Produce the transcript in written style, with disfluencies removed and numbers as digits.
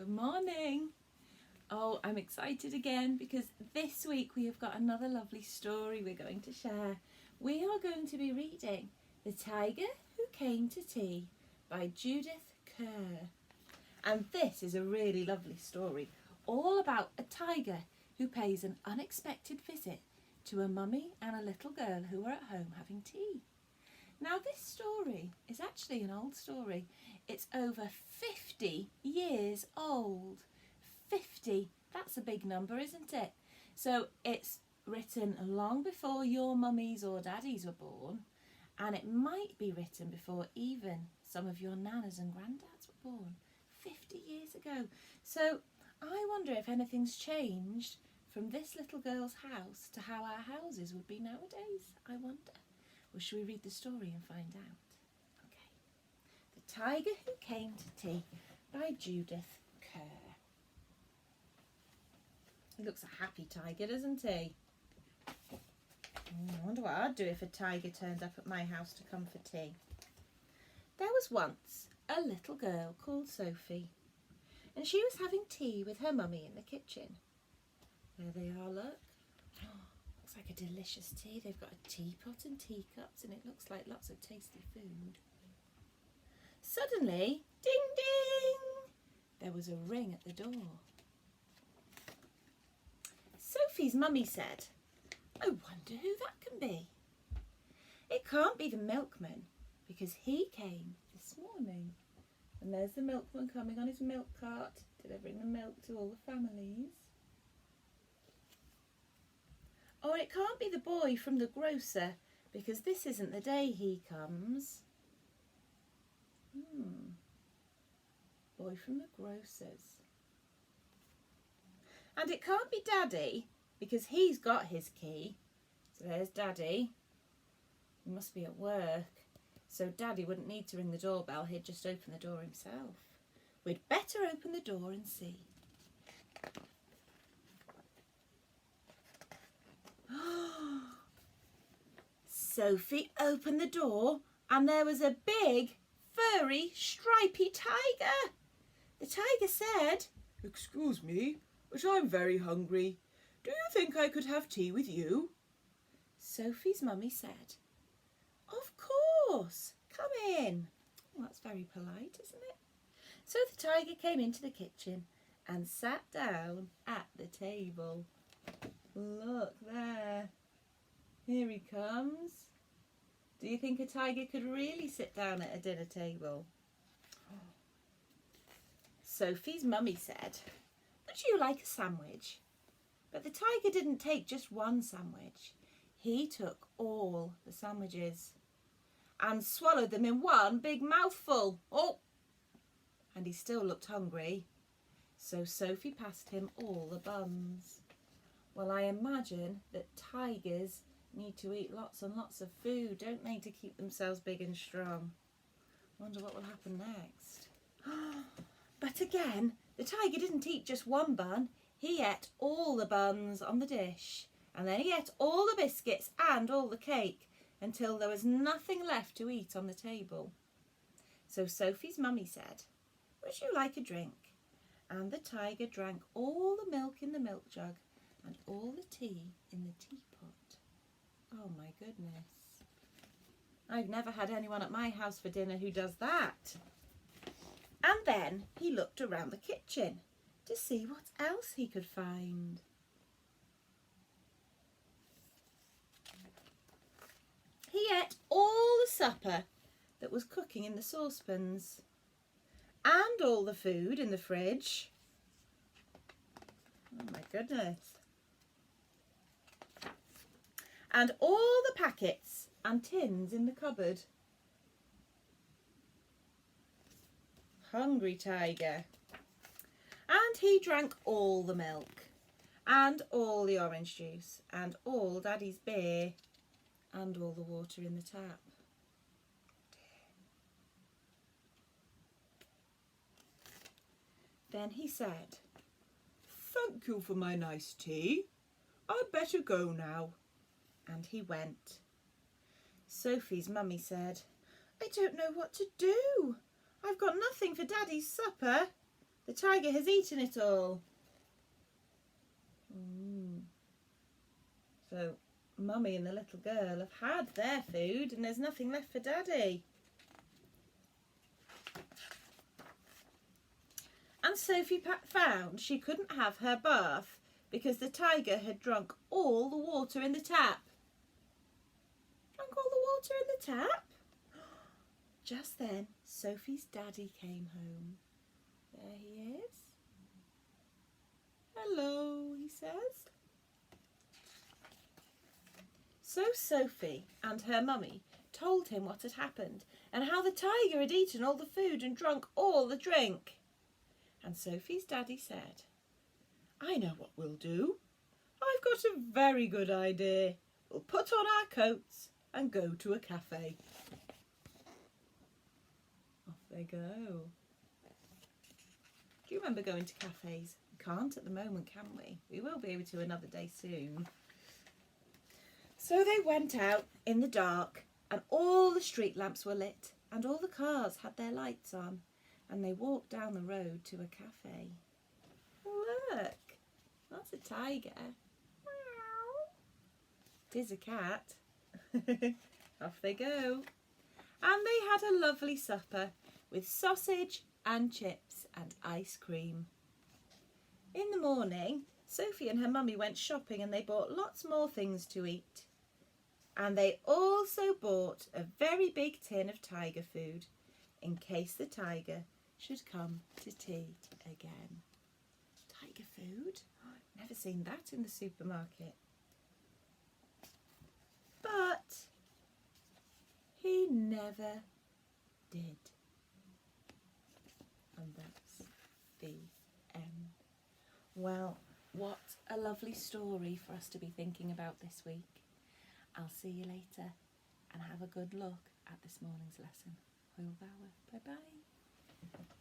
Good morning. Oh, I'm excited again because this week we have got another lovely story we're going to share. We are going to be reading The Tiger Who Came to Tea by Judith Kerr. And this is a really lovely story, all about a tiger who pays an unexpected visit to a mummy and a little girl who are at home having tea. Now this story is actually an old story. It's over 50 years old. 50, that's a big number, isn't it? So it's written long before your mummies or daddies were born, and it might be written before even some of your nanas and granddads were born. 50 years ago. So I wonder if anything's changed from this little girl's house to how our houses would be nowadays. I wonder. Well, shall we read the story and find out? Okay. The Tiger Who Came to Tea by Judith Kerr. He looks a happy tiger, doesn't he? I wonder what I'd do if a tiger turned up at my house to come for tea. There was once a little girl called Sophie, and she was having tea with her mummy in the kitchen. There they are, look. Looks like a delicious tea. They've got a teapot and teacups, and it looks like lots of tasty food. Suddenly, ding ding, there was a ring at the door. Sophie's mummy said, I wonder who that can be. It can't be the milkman, because he came this morning. And there's the milkman coming on his milk cart, delivering the milk to all the families. Or it can't be the boy from the grocer, because this isn't the day he comes. Boy from the grocer's. And it can't be Daddy, because he's got his key. So there's Daddy. He must be at work. So Daddy wouldn't need to ring the doorbell, he'd just open the door himself. We'd better open the door and see. Sophie opened the door and there was a big, furry, stripy tiger. The tiger said, Excuse me, but I'm very hungry. Do you think I could have tea with you? Sophie's mummy said, Of course, come in. Well, that's very polite, isn't it? So the tiger came into the kitchen and sat down at the table. Look there. Here he comes. Do you think a tiger could really sit down at a dinner table? Sophie's mummy said, Would you like a sandwich? But the tiger didn't take just one sandwich. He took all the sandwiches and swallowed them in one big mouthful. Oh! And he still looked hungry. So Sophie passed him all the buns. Well, I imagine that tigers need to eat lots and lots of food, don't they, to keep themselves big and strong. Wonder what will happen next. But again, the tiger didn't eat just one bun. He ate all the buns on the dish, and then he ate all the biscuits and all the cake until there was nothing left to eat on the table. So Sophie's mummy said, Would you like a drink? And the tiger drank all the milk in the milk jug and all the tea in the teapot. Oh my goodness. I've never had anyone at my house for dinner who does that. And then he looked around the kitchen to see what else he could find. He ate all the supper that was cooking in the saucepans and all the food in the fridge. Oh my goodness. And all the packets and tins in the cupboard. Hungry tiger. And he drank all the milk and all the orange juice and all Daddy's beer and all the water in the tap. Then he said, Thank you for my nice tea. I'd better go now. And he went. Sophie's mummy said, I don't know what to do. I've got nothing for Daddy's supper. The tiger has eaten it all. So Mummy and the little girl have had their food and there's nothing left for Daddy. And Sophie found she couldn't have her bath because the tiger had drunk all the water in the tap. Drunk all the water in the tap? Just then, Sophie's daddy came home. There he is. Hello, he says. So Sophie and her mummy told him what had happened and how the tiger had eaten all the food and drunk all the drink. And Sophie's daddy said, I know what we'll do. I've got a very good idea. We'll put on our coats and go to a cafe. Off they go. Do you remember going to cafes? We can't at the moment, can we? We will be able to another day soon. So they went out in the dark and all the street lamps were lit and all the cars had their lights on and they walked down the road to a cafe. Look, that's a tiger. It is a cat. Off they go. And they had a lovely supper with sausage and chips and ice cream. In the morning, Sophie and her mummy went shopping and they bought lots more things to eat. And they also bought a very big tin of tiger food in case the tiger should come to tea again. Tiger food? Never seen that in the supermarket. But he never did. And that's the end. Well, what a lovely story for us to be thinking about this week. I'll see you later and have a good look at this morning's lesson. Hwyl fawr. Bye bye.